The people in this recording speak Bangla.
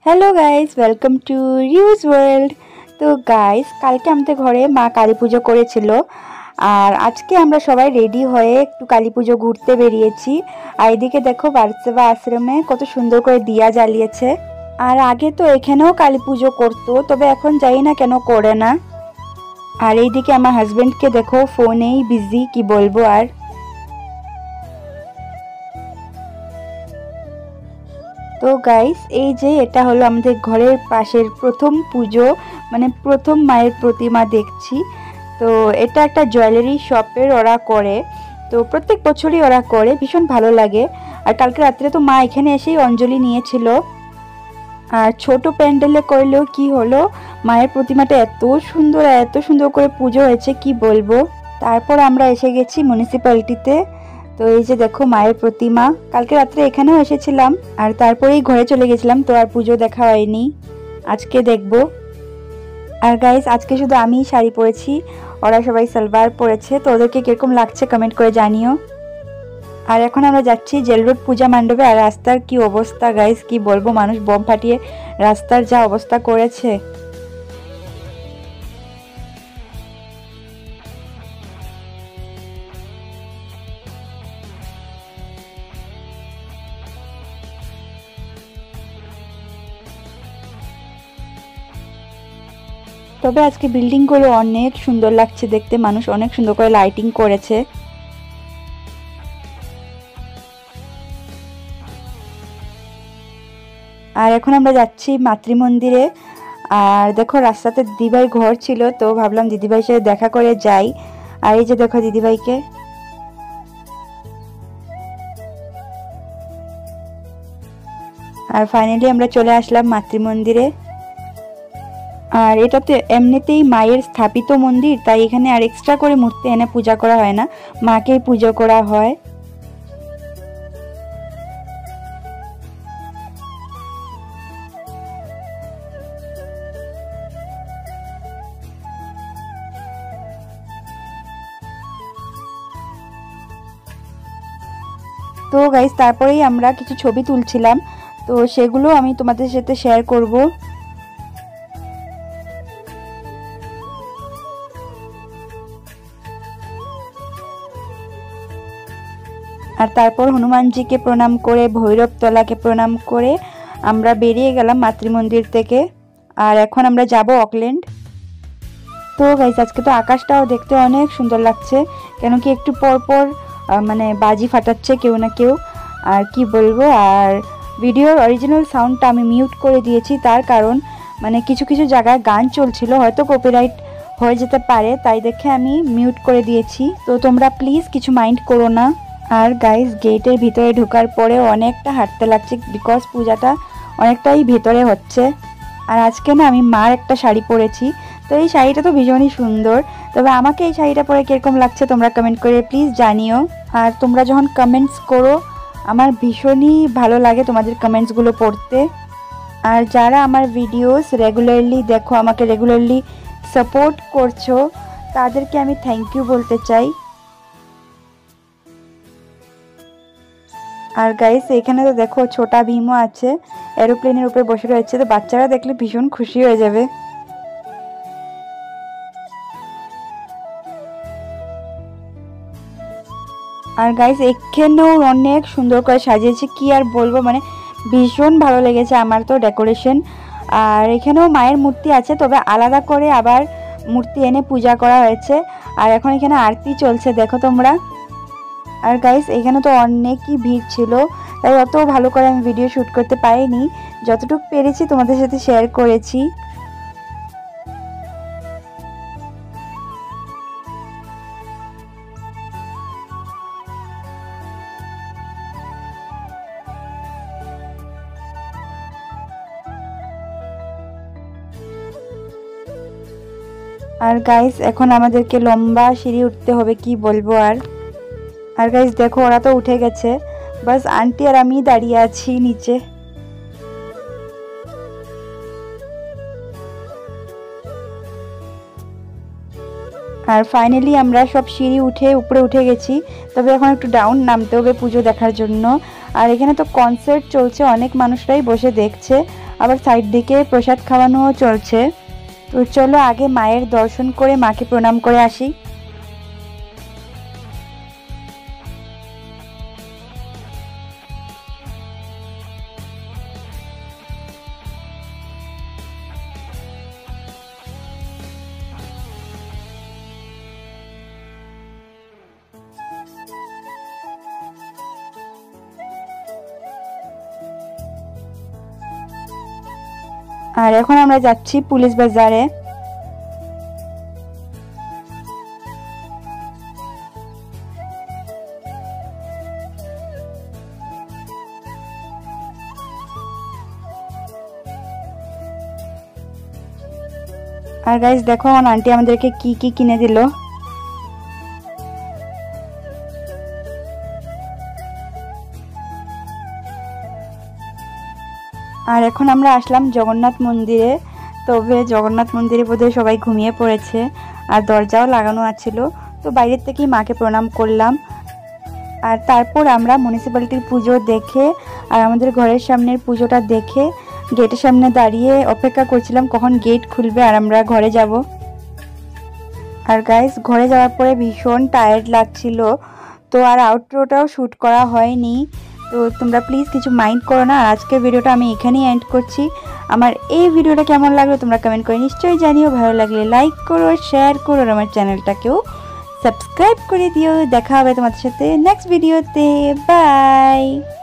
Hello guys welcome to reuse world. তো গাইস কালকে আমাদের ঘরে মা কালী পুজো করেছিল আর আজকে আমরা সবাই রেডি হয়ে একটু কালী পুজো ঘুরতে বেরিয়েছি। আর এদিকে দেখো বারসেবা আশ্রমে কত সুন্দর করে দিয়া জ্বালিয়েছে। আর আগে তো এখানেও কালী পুজো করতো, তবে এখন জানি না কেন করে না। আর এইদিকে আমার হাজবেন্ডকে দেখো ফোনেই বিজি, কি বলবো আর। তো গাইস এই যে এটা হলো আমাদের ঘরের পাশের প্রথম পুজো, মানে প্রথম মায়ের প্রতিমা দেখছি। তো এটা একটা জুয়েলারি শপের ওরা করে, তো প্রত্যেক বছরই ওরা করে, ভীষণ ভালো লাগে। আর কালকে রাত্রে তো মা এখানে এসেই অঞ্জলি নিয়েছিল। আর ছোট প্যান্ডেলে করলেও কি হলো, মায়ের প্রতিমাটা এত সুন্দর করে পুজো হয়েছে, কি বলবো। তারপর আমরা এসে গেছি মিউনিসিপ্যালিটিতে। তো এই যে দেখো মায়ের প্রতিমা, কালকে রাত্রে এখানেও এসেছিলাম আর তারপরেই ঘরে চলে গেছিলাম, তো আর পুজো দেখা হয়নি, আজকে দেখব। আর গাইস আজকে শুধু আমিই শাড়ি পরেছি, ওরা সবাই সালোয়ার পরেছে। তো ওদেরকে কিরকম লাগছে কমেন্ট করে জানিও। আর এখন আমরা যাচ্ছি জেল রোড পূজা মণ্ডপে। আর রাস্তার কি অবস্থা গাইস, কি বলবো, মানুষ বোম ফাটিয়ে রাস্তার যা অবস্থা করেছে। তবে আজকে বিল্ডিংগুলো অনেক সুন্দর লাগছে দেখতে, মানুষ অনেক সুন্দর করে লাইটিং করেছে। আর এখন আমরা যাচ্ছি মাতৃমন্দিরে। আর দেখো রাস্তাতে দিদিভাই ঘর ছিল, তো ভাবলাম দিদিভাইয়ের সাথে দেখা করে যাই। আর এই যে দেখো দিদিভাইকে। আর ফাইনালি আমরা চলে আসলাম মাতৃমন্দিরে। আর এটা তো এমনিতেই মায়ের স্থাপিত মন্দির, তাই এখানে আর এক্সট্রা করে মূর্তি এনে পূজা করা হয় না, মাকেই পুজো করা হয়। তো গাইস তারপরেই আমরা কিছু ছবি তুলছিলাম, তো সেগুলো আমি তোমাদের সাথে শেয়ার করব। আর তারপর হনুমানজিকে প্রণাম করে, ভৈরব তলাকে প্রণাম করে আমরা বেরিয়ে গেলাম মাতৃমন্দির থেকে। আর এখন আমরা যাব অকল্যান্ড। তো গাইস আজকে তো আকাশটাও দেখতে অনেক সুন্দর লাগছে, কেন কি একটু পর পর মানে বাজি ফাটাচ্ছে কেউ না কেউ, আর কি বলবো। আর ভিডিওর অরিজিনাল সাউন্ডটা আমি মিউট করে দিয়েছি, তার কারণ মানে কিছু কিছু জায়গায় গান চলছিল, হয়তো কপিরাইট হয়ে যেতে পারে, তাই দেখে আমি মিউট করে দিয়েছি। তো তোমরা প্লিজ কিছু মাইন্ড করো না। আর গাইস গেটের ভিতরে ঢোকার পরে অনেকটা হাঁটতে লাগছে, বিকজ পূজাটা অনেকটাই ভেতরে হচ্ছে। আর আজকে না আমি মার একটা শাড়ি পরেছি, তো এই শাড়িটা তো ভীষণই সুন্দর। তবে আমাকে এই শাড়িটা পরে কীরকম লাগছে তোমরা কমেন্ট করে প্লিজ জানিও। আর তোমরা যখন কমেন্টস করো আমার ভীষণই ভালো লাগে তোমাদের কমেন্টসগুলো পড়তে। আর যারা আমার ভিডিওস রেগুলারলি দেখো, আমাকে রেগুলারলি সাপোর্ট করছো, তাদেরকে আমি থ্যাংক ইউ বলতে চাই। আর গাইস এখানে তো দেখো ছোটা ভীমও আছে, এরোপ্লেনের উপরে বসে রয়েছে, তো বাচ্চারা দেখলে ভীষণ খুশি হয়ে যাবে। আর গাইস এখানেও অনেক সুন্দর করে সাজিয়েছে, কি আর বলবো, মানে ভীষণ ভালো লেগেছে আমার তো ডেকোরেশন। আর এখানেও মায়ের মূর্তি আছে, তবে আলাদা করে আবার মূর্তি এনে পূজা করা হয়েছে। আর এখন এখানে আরতি চলছে দেখো তোমরা। আর গাইস এখানে তো অনেকই ভিড় ছিল, তাই অত ভালো করে আমি ভিডিও শ্যুট করতে পারিনি, যতটুকু পেরেছি তোমাদের সাথে শেয়ার করেছি। আর গাইস এখন আমাদেরকে লম্বা সিঁড়ি উঠতে হবে, কি বলবো আর। আর গাইস দেখো ওরা তো উঠে গেছে, বাস আন্টি আর আমি দাঁড়িয়ে আছি নিচে। আর ফাইনালি আমরা সব সিঁড়ি উঠে উপরে উঠে গেছি, তবে এখন একটু ডাউন নামতে হবে পুজো দেখার জন্য। আর এখানে তো কনসার্ট চলছে, অনেক মানুষরাই বসে দেখছে। আবার সাইড দিকে প্রসাদ খাওয়ানোও চলছে। তো চলো আগে মায়ের দর্শন করে মাকে প্রণাম করে আসি। আর এখন আমরা যাচ্ছি পুলিশ বাজারে। আর গাইস দেখো আন্টি আমাদেরকে কি কি কিনে দিল। আর এখন আমরা আসলাম জগন্নাথ মন্দিরে। তবে জগন্নাথ মন্দিরে বোধহয় সবাই ঘুমিয়ে পড়েছে, আর দরজাও লাগানো আছিল। তো বাইরের থেকেই মাকে প্রণাম করলাম। আর তারপর আমরা মিউনিসিপ্যালিটির পুজো দেখে আর আমাদের ঘরের সামনের পুজোটা দেখে গেটের সামনে দাঁড়িয়ে অপেক্ষা করছিলাম কখন গেট খুলবে আর আমরা ঘরে যাব। আর গাইস ঘরে যাওয়ার পরে ভীষণ টায়ার্ড লাগছিল, তো আর আউটরোটাও শ্যুট করা হয়নি। তো তোমরা প্লিজ কিছু মাইন্ড করো না। আর আজকের ভিডিওটা আমি এখানেই এন্ড করছি। আমার এই ভিডিওটা কেমন লাগলো তোমরা কমেন্ট করে নিশ্চয়ই জানিও। ভালো লাগলে লাইক করো, শেয়ার করো, আর আমার চ্যানেলটাকেও সাবস্ক্রাইব করে দিও। দেখা হবে তোমাদের সাথে নেক্সট ভিডিওতে। বাই।